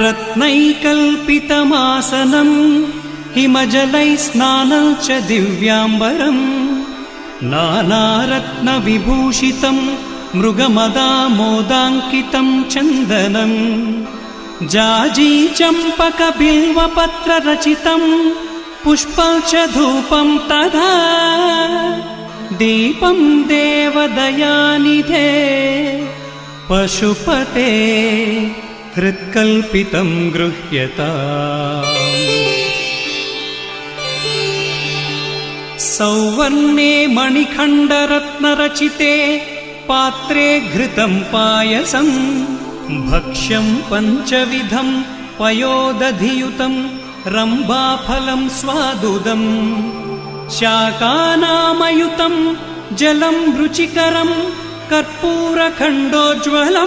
रत्नैकल्पितमासनम् हिमजलैः स्नानं च दिव्याम्बरम् नानारत्नविभूषितम् मृगमदामोदाङ्कितम् चन्दनम् जाजी चम्पक बिल्वपत्ररचितम् पुष्पं च धूपं तथा दीपं देवदयानिधे पशुपते हृत्कल्पितं गृह्यताम् सौवर्णे मणिखण्डरत्नरचिते पात्रे घृतं पायसं भक्ष्यं पञ्चविधं पयोदधियुतं रम्भाफलं स्वादुदम् शाकानामयुतं जलं रुचिकरं कर्पूरखण्डोज्ज्वलम्